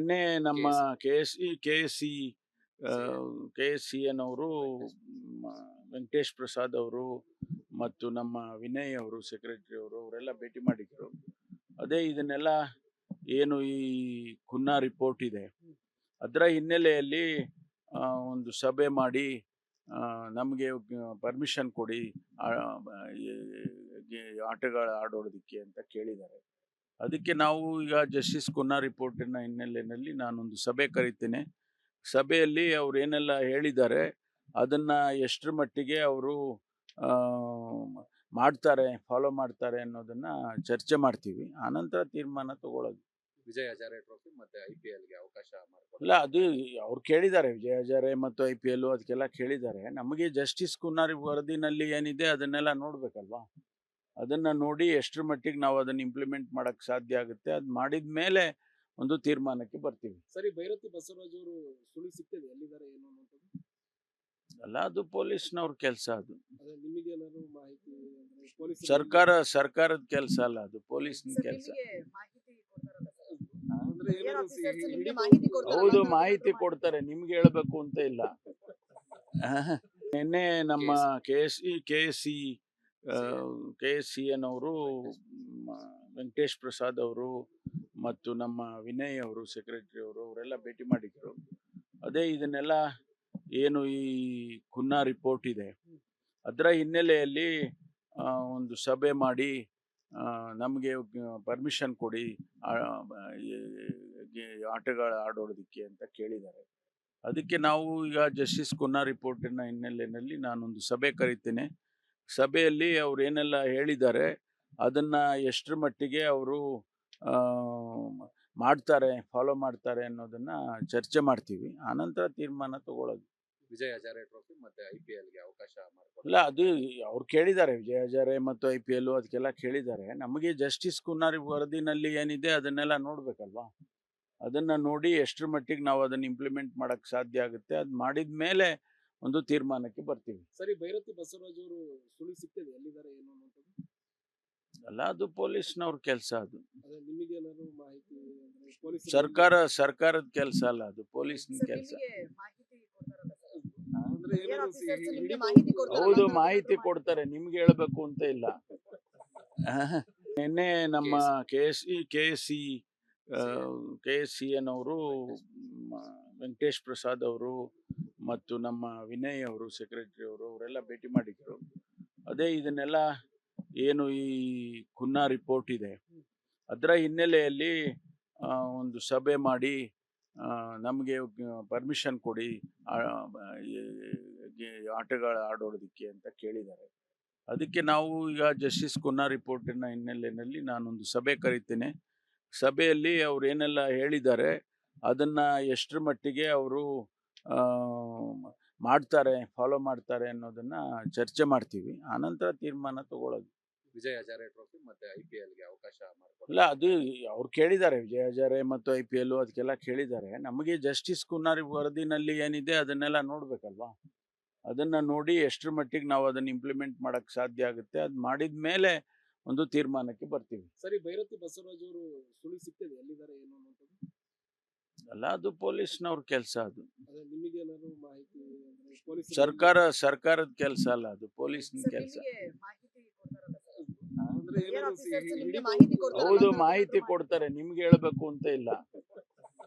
ನಿನ್ನೆ ನಮ್ಮ KSC. K S C ಎನ್ ಅವರು ವೆಂಕಟೇಶ್ ಪ್ರಸಾದ್ ಅವರು ಮತ್ತು ನಮ್ಮ ವಿನಯ್ ಅವರು ಸೆಕ್ರೆಟರಿ ಅವರು ಅವರೆಲ್ಲ ಭೇಟಿ ಮಾಡಿದ್ರು. ಅದೇ ಇದನ್ನೆಲ್ಲ ಏನು ಈ ಕುನ್ನಾ ರಿಪೋರ್ಟ್ ಇದೆ ಅದರ ಹಿನ್ನೆಲೆಯಲ್ಲಿ ಒಂದು ಸಭೆ ಮಾಡಿ ನಮಗೆ ಪರ್ಮಿಷನ್ ಕೊಡಿ ಆ, ಈ ಆಟಗಳ ಆಡೋದಕ್ಕೆ ಅಂತ ಕೇಳಿದ್ದಾರೆ. ಅದಕ್ಕೆ ನಾವು ಈಗ ಜಸ್ಟಿಸ್ ಕುನ್ನಾ ರಿಪೋರ್ಟಿನ ಹಿನ್ನೆಲೆಯಲ್ಲಿ ನಾನೊಂದು ಸಭೆ ಕರಿತೇನೆ. ಸಭೆಯಲ್ಲಿ ಅವ್ರು ಏನೆಲ್ಲ ಹೇಳಿದ್ದಾರೆ ಅದನ್ನ ಎಷ್ಟರ ಮಟ್ಟಿಗೆ ಅವರು ಮಾಡ್ತಾರೆ, ಫಾಲೋ ಮಾಡ್ತಾರೆ ಅನ್ನೋದನ್ನ ಚರ್ಚೆ ಮಾಡ್ತೀವಿ. ಆನಂತರ ತೀರ್ಮಾನ ತಗೊಳ್ಳೋದು. ವಿಜಯ್ ಹಜಾರೆ ಟ್ರೋಫಿ ಮತ್ತೆ IPLಗೆ ಅವಕಾಶ ಮಾಡಿಕೊಡಿ. ಇಲ್ಲ, ಅದು ಅವ್ರು ಕೇಳಿದ್ದಾರೆ, ವಿಜಯ ಹಜಾರೆ ಮತ್ತು IPL ಅದಕ್ಕೆಲ್ಲ ಕೇಳಿದ್ದಾರೆ. ನಮಗೆ ಜಸ್ಟಿಸ್ ಕುನ್ನಾರ್ ವರದಿನಲ್ಲಿ ಏನಿದೆ ಅದನ್ನೆಲ್ಲ ನೋಡ್ಬೇಕಲ್ವಾ. ಅದನ್ನ ನೋಡಿ ಎಷ್ಟರ ಮಟ್ಟಿಗೆ ನಾವು ಅದನ್ನ ಇಂಪ್ಲಿಮೆಂಟ್ ಮಾಡಕ್ ಸಾಧ್ಯ ಆಗುತ್ತೆ, ಅದು ಮಾಡಿದ ಮೇಲೆ ಒಂದು ತೀರ್ಮಾನಕ್ಕೆ ಬರ್ತೀವಿ. ಸರಿ, ಭೈರತಿ ಬಸವರಾಜ್ ಅವರು ಸುಳಿ ಸಿಗ್ತದೆ ಎಲ್ಲಿದ್ದಾರೆ ಏನು ಅನ್ನೋದು? ಅಲ್ಲ, ಅದು ಪೊಲೀಸ್ನವ್ರ ಕೆಲಸ. ಅದು ಅದೇ ನಿಮಗೆ ಏನಾದ್ರು ಮಾಹಿತಿ ಅಂದ್ರೆ ಪೊಲೀಸ್ ಸರ್ಕಾರದ ಕೆಲಸ ಅಲ್ಲ, ಅದು ಪೊಲೀಸ್ನ ಕೆಲಸ. ಅಂದ್ರೆ ಏನಾದ್ರು ಹೌದು, ಮಾಹಿತಿ ಕೊಡ್ತಾರೆ, ನಿಮ್ಗೆ ಹೇಳ್ಬೇಕು ಅಂತ ಇಲ್ಲ. ನಿನ್ನೆ ನಮ್ಮ KSCN ಅವರು ವೆಂಕಟೇಶ್ ಪ್ರಸಾದ್ ಅವರು ಮತ್ತು ನಮ್ಮ ವಿನಯ್ ಅವರು ಸೆಕ್ರೆಟರಿ ಅವರು ಅವರೆಲ್ಲ ಭೇಟಿ ಮಾಡಿದ್ರು. ಅದೇ ಇದನ್ನೆಲ್ಲ ಏನು ಈ ಕುನ್ನಾ ರಿಪೋರ್ಟ್ ಇದೆ ಅದರ ಹಿನ್ನೆಲೆಯಲ್ಲಿ ಒಂದು ಸಭೆ ಮಾಡಿ ನಮಗೆ ಪರ್ಮಿಷನ್ ಕೊಡಿ ಈ ಆಟಗಳ ಆಡೋದಕ್ಕೆ ಅಂತ ಕೇಳಿದ್ದಾರೆ. ಅದಕ್ಕೆ ನಾವು ಈಗ ಜಸ್ಟಿಸ್ ಕುನ್ನಾ ರಿಪೋರ್ಟಿನ ಹಿನ್ನೆಲೆಯಲ್ಲಿ ನಾನೊಂದು ಸಭೆ ಕರಿತೇನೆ. ಸಭೆಯಲ್ಲಿ ಅವ್ರು ಏನೆಲ್ಲ ಹೇಳಿದ್ದಾರೆ ಅದನ್ನ ಎಷ್ಟರ ಮಟ್ಟಿಗೆ ಅವರು ಮಾಡ್ತಾರೆ, ಫಾಲೋ ಮಾಡ್ತಾರೆ ಅನ್ನೋದನ್ನ ಚರ್ಚೆ ಮಾಡ್ತೀವಿ. ಆನಂತರ ತೀರ್ಮಾನ ತಗೊಳ್ಳೋದು. ವಿಜಯ್ ಹಜಾರೆ ಟ್ರೋಫಿ ಮತ್ತೆ IPLಗೆ ಅವಕಾಶ ಮಾಡಿಕೊಡಿ. ಇಲ್ಲ, ಅದು ಅವ್ರು ಕೇಳಿದ್ದಾರೆ, ವಿಜಯ ಹಜಾರೆ ಮತ್ತು IPL ಅದಕ್ಕೆಲ್ಲ ಕೇಳಿದ್ದಾರೆ. ನಮಗೆ ಜಸ್ಟಿಸ್ ಕುನ್ನಾರ್ ವರದಿನಲ್ಲಿ ಏನಿದೆ ಅದನ್ನೆಲ್ಲ ನೋಡ್ಬೇಕಲ್ವಾ. ಅದನ್ನ ನೋಡಿ ಎಷ್ಟರ ಮಟ್ಟಿಗೆ ನಾವು ಅದನ್ನ ಇಂಪ್ಲಿಮೆಂಟ್ ಮಾಡಕ್ ಸಾಧ್ಯ ಆಗುತ್ತೆ, ಅದು ಮಾಡಿದ ಮೇಲೆ ಒಂದು ತೀರ್ಮಾನಕ್ಕೆ ಬರ್ತೀವಿ. ಸರಿ, ಭೈರತಿ ಬಸವರಾಜ್ ಅವರು ಸುಳಿ ಸಿಗ್ತದೆ ಎಲ್ಲಿದ್ದಾರೆ ಏನು ಅನ್ನೋದು? ಅಲ್ಲ, ಅದು ಪೊಲೀಸ್ನವ್ರ ಕೆಲಸ. ಅದು ಅದೇ ನಿಮಗೆ ಏನಾದ್ರು ಮಾಹಿತಿ ಅಂದ್ರೆ ಪೊಲೀಸ್ ಸರ್ಕಾರದ ಕೆಲಸ ಅಲ್ಲ, ಅದು ಪೊಲೀಸ್ನ ಕೆಲಸ. ಅಂದ್ರೆ ಏನಾದ್ರು ಹೌದು, ಮಾಹಿತಿ ಕೊಡ್ತಾರೆ, ನಿಮ್ಗೆ ಹೇಳ್ಬೇಕು ಅಂತ ಇಲ್ಲ. ನಿನ್ನೆ ನಮ್ಮ KSCN ಅವರು ವೆಂಕಟೇಶ್ ಪ್ರಸಾದ್ ಅವರು ಮತ್ತು ನಮ್ಮ ವಿನಯ್ ಅವರು ಸೆಕ್ರೆಟರಿ ಅವರು ಅವರೆಲ್ಲ ಭೇಟಿ ಮಾಡಿದ್ರು. ಅದೇ ಇದನ್ನೆಲ್ಲ ಏನು ಈ ಕುನ್ನಾ ರಿಪೋರ್ಟ್ ಇದೆ ಅದರ ಹಿನ್ನೆಲೆಯಲ್ಲಿ ಒಂದು ಸಭೆ ಮಾಡಿ ನಮಗೆ ಪರ್ಮಿಷನ್ ಕೊಡಿ ಈ ಆಟಗಳ ಆಡೋದಕ್ಕೆ ಅಂತ ಕೇಳಿದ್ದಾರೆ. ಅದಕ್ಕೆ ನಾವು ಈಗ ಜಸ್ಟಿಸ್ ಕುನ್ನಾ ರಿಪೋರ್ಟಿನ ಹಿನ್ನೆಲೆಯಲ್ಲಿ ನಾನೊಂದು ಸಭೆ ಕರಿತೇನೆ. ಸಭೆಯಲ್ಲಿ ಅವ್ರು ಏನೆಲ್ಲ ಹೇಳಿದ್ದಾರೆ ಅದನ್ನ ಎಷ್ಟರ ಮಟ್ಟಿಗೆ ಅವರು ಮಾಡ್ತಾರೆ, ಫಾಲೋ ಮಾಡ್ತಾರೆ ಅನ್ನೋದನ್ನ ಚರ್ಚೆ ಮಾಡ್ತೀವಿ. ಆನಂತರ ತೀರ್ಮಾನ ತಗೊಳ್ಳೋದು. ವಿಜಯ್ ಹಜಾರೆ ಟ್ರೋಫಿ ಮತ್ತೆ IPLಗೆ ಅವಕಾಶ ಮಾಡಿಕೊಡಿ. ಇಲ್ಲ, ಅದು ಅವ್ರು ಕೇಳಿದ್ದಾರೆ, ವಿಜಯ ಹಜಾರೆ ಮತ್ತು IPL ಅದಕ್ಕೆಲ್ಲ ಕೇಳಿದ್ದಾರೆ. ನಮಗೆ ಜಸ್ಟಿಸ್ ಕುನ್ನಾರ್ ವರದಿನಲ್ಲಿ ಏನಿದೆ ಅದನ್ನೆಲ್ಲ ನೋಡ್ಬೇಕಲ್ವಾ. ಅದನ್ನ ನೋಡಿ ಎಷ್ಟರ ಮಟ್ಟಿಗೆ ನಾವು ಅದನ್ನ ಇಂಪ್ಲಿಮೆಂಟ್ ಮಾಡಕ್ ಸಾಧ್ಯ ಆಗುತ್ತೆ, ಅದು ಮಾಡಿದ ಮೇಲೆ ಒಂದು ತೀರ್ಮಾನಕ್ಕೆ ಬರ್ತೀವಿ. ಸರಿ, ಭೈರತಿ ಬಸವರಾಜ್ ಅವರು ಸುಳಿ ಸಿಗ್ತದೆ ಎಲ್ಲಿದ್ದಾರೆ ಏನು ಅನ್ನೋದು? ಅಲ್ಲ, ಅದು ಪೊಲೀಸ್ನವ್ರ ಕೆಲಸ. ಅದು ಅದೇ ನಿಮಗೆ ಏನಾದ್ರು ಮಾಹಿತಿ ಅಂದ್ರೆ ಪೊಲೀಸ್ ಸರ್ಕಾರದ ಕೆಲಸ ಅಲ್ಲ, ಅದು ಪೊಲೀಸ್ನ ಕೆಲಸ. ಅಂದ್ರೆ ಹೌದು, ಮಾಹಿತಿ ಕೊಡ್ತಾರೆ, ನಿಮ್ಗೆ ಹೇಳ್ಬೇಕು ಅಂತ ಇಲ್ಲ.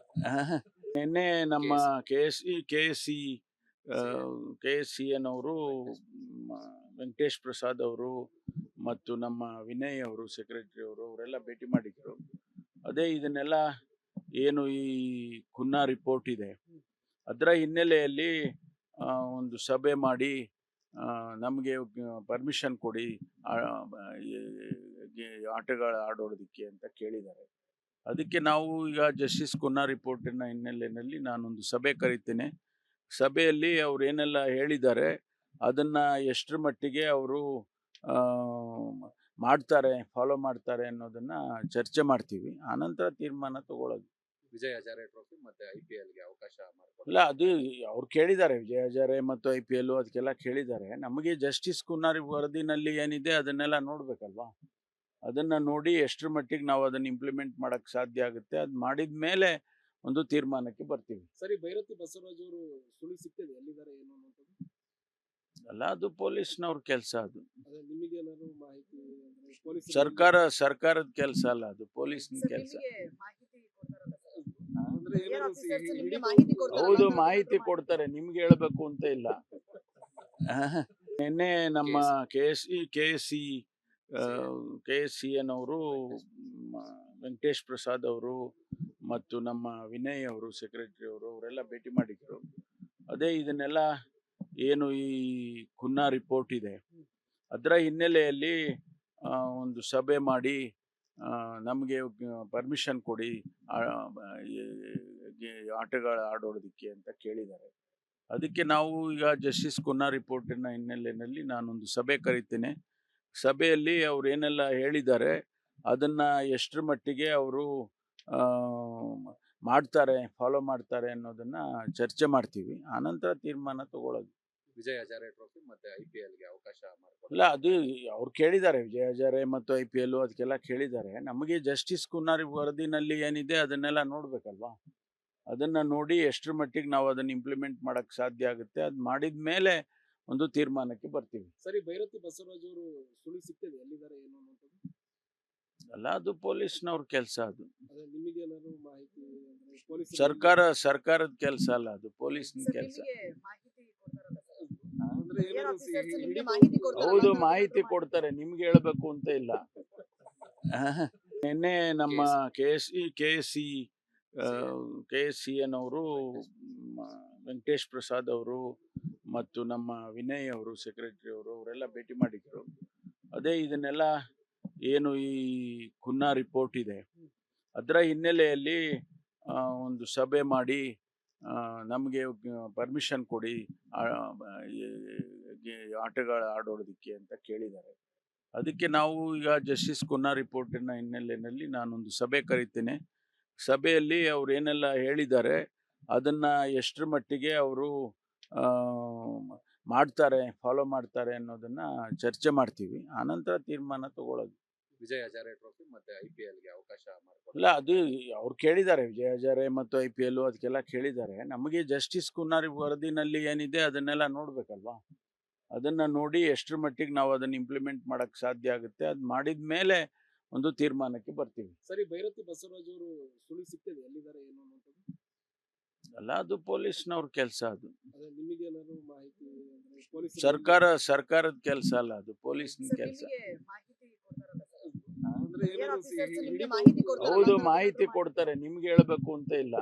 ನಿನ್ನೆ ನಮ್ಮ KSCN ಅವರು ವೆಂಕಟೇಶ್ ಪ್ರಸಾದ್ ಅವರು ಮತ್ತು ನಮ್ಮ ವಿನಯ್ ಅವರು ಸೆಕ್ರೆಟರಿ ಅವರು ಅವರೆಲ್ಲ ಭೇಟಿ ಮಾಡಿದ್ರು. ಅದೇ ಇದನ್ನೆಲ್ಲ ಏನು ಈ ಕುನ್ನಾ ರಿಪೋರ್ಟ್ ಇದೆ ಅದರ ಹಿನ್ನೆಲೆಯಲ್ಲಿ ಒಂದು ಸಭೆ ಮಾಡಿ ನಮಗೆ ಪರ್ಮಿಷನ್ ಕೊಡಿ ಈ ಆಟಗಳ ಆಡೋದಕ್ಕೆ ಅಂತ ಕೇಳಿದ್ದಾರೆ. ಅದಕ್ಕೆ ನಾವು ಈಗ ಜಸ್ಟಿಸ್ ಕುನ್ನಾ ರಿಪೋರ್ಟಿನ ಹಿನ್ನೆಲೆಯಲ್ಲಿ ನಾನೊಂದು ಸಭೆ ಕರಿತೇನೆ. ಸಭೆಯಲ್ಲಿ ಅವ್ರು ಏನೆಲ್ಲ ಹೇಳಿದ್ದಾರೆ ಅದನ್ನ ಎಷ್ಟರ ಮಟ್ಟಿಗೆ ಅವರು ಮಾಡ್ತಾರೆ, ಫಾಲೋ ಮಾಡ್ತಾರೆ ಅನ್ನೋದನ್ನ ಚರ್ಚೆ ಮಾಡ್ತೀವಿ. ಆನಂತರ ತೀರ್ಮಾನ ತಗೊಳ್ಳೋದು. ವಿಜಯ್ ಹಜಾರೆ ಟ್ರೋಫಿ ಮತ್ತೆ IPLಗೆ ಅವಕಾಶ ಮಾಡಿಕೊಡಿ. ಇಲ್ಲ, ಅದು ಅವ್ರು ಕೇಳಿದ್ದಾರೆ, ವಿಜಯ ಹಜಾರೆ ಮತ್ತು IPL ಅದಕ್ಕೆಲ್ಲ ಕೇಳಿದ್ದಾರೆ. ನಮಗೆ ಜಸ್ಟಿಸ್ ಕುನ್ನಾರ್ ವರದಿನಲ್ಲಿ ಏನಿದೆ ಅದನ್ನೆಲ್ಲ ನೋಡ್ಬೇಕಲ್ವಾ. ಅದನ್ನ ನೋಡಿ ಎಷ್ಟರ ಮಟ್ಟಿಗೆ ನಾವು ಅದನ್ನ ಇಂಪ್ಲಿಮೆಂಟ್ ಮಾಡಕ್ ಸಾಧ್ಯ ಆಗುತ್ತೆ, ಅದು ಮಾಡಿದ ಮೇಲೆ ಒಂದು ತೀರ್ಮಾನಕ್ಕೆ ಬರ್ತೀವಿ. ಸರಿ, ಭೈರತಿ ಬಸವರಾಜ್ ಅವರು ಸುಳಿವು ಸಿಗ್ತದೆ ಎಲ್ಲಿದ್ದಾರೆ ಏನು ಅನ್ನೋದು? ಅಲ್ಲ, ಅದು ಪೊಲೀಸ್ನವ್ರ ಕೆಲಸ. ಅದು ಅದೇ ನಿಮಗೆ ಏನಾದ್ರು ಮಾಹಿತಿ ಅಂದ್ರೆ ಪೊಲೀಸರು ಸರ್ಕಾರದ ಕೆಲಸ ಅಲ್ಲ, ಅದು ಪೊಲೀಸ್ನ ಸರ್, ಕೆಲಸ. ನಿಮಗೆ ಮಾಹಿತಿ ಕೊಡ್ತಾರಲ್ಲ ಸರ್? ಅಂದ್ರೆ ಏರ್ ಏನಾದ್ರು ಆಫೀಸರ್ಸ್ ನಿಮ್ಗೆ ಹಿಡಿದು- ಮಾಹಿತಿ ಕೊಡ್ತಾರಲ್ಲ? ಹೌದು, ಏನಾದ್ರು ಮಾಹಿತಿ ಕೊಡ್ತಾರೆ, ನಿಮ್ಗೆ ಹೇಳ್ಬೇಕು ಅಂತ ಇಲ್ಲ. ನಿನ್ನೆ ನಮ್ಮ KSCN ಅವರು, ವೆಂಕಟೇಶ್ ಪ್ರಸಾದ್ ಅವರು ಮತ್ತು ನಮ್ಮ ವಿನಯ್ ಅವರು, ಸೆಕ್ರೆಟರಿ ಅವರು, ಅವರೆಲ್ಲ ಭೇಟಿ ಮಾಡಿದ್ರು. ಅದೇ ಇದನ್ನೆಲ್ಲ ಏನು ಈ ಖುನ್ನಾ ರಿಪೋರ್ಟ್ ಇದೆ, ಅದರ ಹಿನ್ನೆಲೆಯಲ್ಲಿ ಒಂದು ಸಭೆ ಮಾಡಿ ನಮಗೆ ಪರ್ಮಿಷನ್ ಕೊಡಿ ಆಟಗಳ ಆಡೋದಕ್ಕೆ ಅಂತ ಕೇಳಿದ್ದಾರೆ. ಅದಕ್ಕೆ ನಾವು ಈಗ ಜಸ್ಟಿಸ್ ಖುನ್ನಾ ರಿಪೋರ್ಟಿನ ಹಿನ್ನೆಲೆಯಲ್ಲಿ ನಾನೊಂದು ಸಭೆ ಕರಿತೇನೆ. ಸಭೆಯಲ್ಲಿ ಅವ್ರು ಏನೆಲ್ಲ ಹೇಳಿದ್ದಾರೆ ಅದನ್ನು ಎಷ್ಟರ ಮಟ್ಟಿಗೆ ಅವರು ಫಾಲೋ ಮಾಡ್ತಾರೆ ಅನ್ನೋದನ್ನು ಚರ್ಚೆ ಮಾಡ್ತೀವಿ. ಆನಂತರ ತೀರ್ಮಾನ ತಗೊಳ್ಳೋದು. ವಿಜಯ್ ಹಜಾರೆ ಟ್ರೋಫಿ ಮತ್ತೆ IPLಗೆ ಅವಕಾಶ ಮಾಡಿಕೊಡಿ. ಇಲ್ಲ, ಅದು ಅವ್ರು ಕೇಳಿದ್ದಾರೆ, ವಿಜಯ್ ಹಜಾರೆ ಮತ್ತು IPL ಅದಕ್ಕೆಲ್ಲ ಕೇಳಿದ್ದಾರೆ. ನಮಗೆ ಜಸ್ಟಿಸ್ ಖುನ್ನಾ ವರದಿನಲ್ಲಿ ಏನಿದೆ ಅದನ್ನೆಲ್ಲ ನೋಡ್ಬೇಕಲ್ವಾ. ಅದನ್ನ ನೋಡಿ ಎಷ್ಟರ ಮಟ್ಟಿಗೆ ನಾವು ಅದನ್ನ ಇಂಪ್ಲಿಮೆಂಟ್ ಮಾಡಕ್ ಸಾಧ್ಯ ಆಗುತ್ತೆ, ಅದು ಮಾಡಿದ ಮೇಲೆ ಒಂದು ತೀರ್ಮಾನಕ್ಕೆ ಬರ್ತೀವಿ. ಸರಿ, ಭೈರತಿ ಬಸವರಾಜ್ ಅವರು ಸುಳಿವು ಸಿಗ್ತದೆ ಎಲ್ಲಿದ್ದಾರೆ ಏನು ಅನ್ನೋದು? ಅಲ್ಲ, ಅದು ಪೊಲೀಸ್ನವ್ರ ಕೆಲಸ. ಅದು ಅದೇ ನಿಮಗೆ ಏನಾದ್ರು ಮಾಹಿತಿ ಅಂದ್ರೆ ಪೊಲೀಸರು ಸರ್ಕಾರದ ಕೆಲಸ ಅಲ್ಲ, ಅದು ಪೊಲೀಸ್ನ ಸರ್, ಕೆಲಸ. ನಿಮಗೆ ಮಾಹಿತಿ ಕೊಡ್ತಾರಲ್ಲ ಸರ್? ಅಂದ್ರೆ ಏರ್ ಏನಾದ್ರು ಆಫೀಸರ್ಸ್ ನಿಮ್ಗೆ ಹಿಡಿದು- ಮಾಹಿತಿ ಕೊಡ್ತಾರಲ್ಲ? ಹೌದು, ಏನಾದ್ರು ಮಾಹಿತಿ ಕೊಡ್ತಾರೆ, ನಿಮ್ಗೆ ಹೇಳ್ಬೇಕು ಅಂತ ಇಲ್ಲ. ನಿನ್ನೆ ನಮ್ಮ KSCN ಅವರು, ವೆಂಕಟೇಶ್ ಪ್ರಸಾದ್ ಅವರು ಮತ್ತು ನಮ್ಮ ವಿನಯ್ ಅವರು, ಸೆಕ್ರೆಟರಿ ಅವರು, ಅವರೆಲ್ಲ ಭೇಟಿ ಮಾಡಿದ್ರು. ಅದೇ ಇದನ್ನೆಲ್ಲ ಏನು ಈ ಖುನ್ನಾ ರಿಪೋರ್ಟ್ ಇದೆ, ಅದರ ಹಿನ್ನೆಲೆಯಲ್ಲಿ ಒಂದು ಸಭೆ ಮಾಡಿ ನಮಗೆ ಪರ್ಮಿಷನ್ ಕೊಡಿ ಆಟಗಳ ಆಡೋದಕ್ಕೆ ಅಂತ ಕೇಳಿದ್ದಾರೆ. ಅದಕ್ಕೆ ನಾವು ಈಗ ಜಸ್ಟಿಸ್ ಖುನ್ನಾ ರಿಪೋರ್ಟಿನ ಹಿನ್ನೆಲೆಯಲ್ಲಿ ನಾನೊಂದು ಸಭೆ ಕರಿತೇನೆ. ಸಭೆಯಲ್ಲಿ ಅವ್ರು ಏನೆಲ್ಲ ಹೇಳಿದ್ದಾರೆ ಅದನ್ನು ಎಷ್ಟರ ಮಟ್ಟಿಗೆ ಅವರು ಫಾಲೋ ಮಾಡ್ತಾರೆ ಅನ್ನೋದನ್ನು ಚರ್ಚೆ ಮಾಡ್ತೀವಿ. ಆನಂತರ ತೀರ್ಮಾನ ತಗೊಳ್ಳೋದು. ವಿಜಯ್ ಹಜಾರೆ ಟ್ರೋಫಿ ಮತ್ತೆ IPLಗೆ ಅವಕಾಶ ಮಾಡಿಕೊಡಿ. ಇಲ್ಲ, ಅದು ಅವ್ರು ಕೇಳಿದ್ದಾರೆ, ವಿಜಯ್ ಹಜಾರೆ ಮತ್ತು IPL ಅದಕ್ಕೆಲ್ಲ ಕೇಳಿದ್ದಾರೆ. ನಮಗೆ ಜಸ್ಟಿಸ್ ಖುನ್ನಾ ವರದಿನಲ್ಲಿ ಏನಿದೆ ಅದನ್ನೆಲ್ಲ ನೋಡ್ಬೇಕಲ್ವಾ. ಅದನ್ನ ನೋಡಿ ಎಷ್ಟರ ಮಟ್ಟಿಗೆ ನಾವು ಅದನ್ನ ಇಂಪ್ಲಿಮೆಂಟ್ ಮಾಡಕ್ ಸಾಧ್ಯ ಆಗುತ್ತೆ, ಅದು ಮಾಡಿದ ಮೇಲೆ ಒಂದು ತೀರ್ಮಾನಕ್ಕೆ ಬರ್ತೀವಿ. ಸರಿ, ಭೈರತಿ ಬಸವರಾಜ್ ಅವರು ಸುಳಿವು ಸಿಗ್ತದೆ ಎಲ್ಲಿದ್ದಾರೆ ಏನು ಅನ್ನೋದು? ಅಲ್ಲ, ಅದು ಪೊಲೀಸ್ನವ್ರ ಕೆಲಸ. ಅದು ಅದೇ ನಿಮಗೆ ಏನಾದ್ರು ಮಾಹಿತಿ ಅಂದ್ರೆ ಪೊಲೀಸರು ಸರ್ಕಾರದ ಕೆಲಸ ಅಲ್ಲ, ಅದು ಪೊಲೀಸ್ನ ಸರ್, ಕೆಲಸ. ನಿಮಗೆ ಮಾಹಿತಿ ಕೊಡ್ತಾರಲ್ಲ ಸರ್? ಅಂದ್ರೆ ಏರ್ ಏನಾದ್ರು ಆಫೀಸರ್ಸ್ ನಿಮ್ಗೆ ಹಿಡಿದು- ಮಾಹಿತಿ ಕೊಡ್ತಾರಲ್ಲ? ಹೌದು, ಏನಾದ್ರು ಮಾಹಿತಿ ಕೊಡ್ತಾರೆ, ನಿಮ್ಗೆ ಹೇಳ್ಬೇಕು ಅಂತ ಇಲ್ಲ.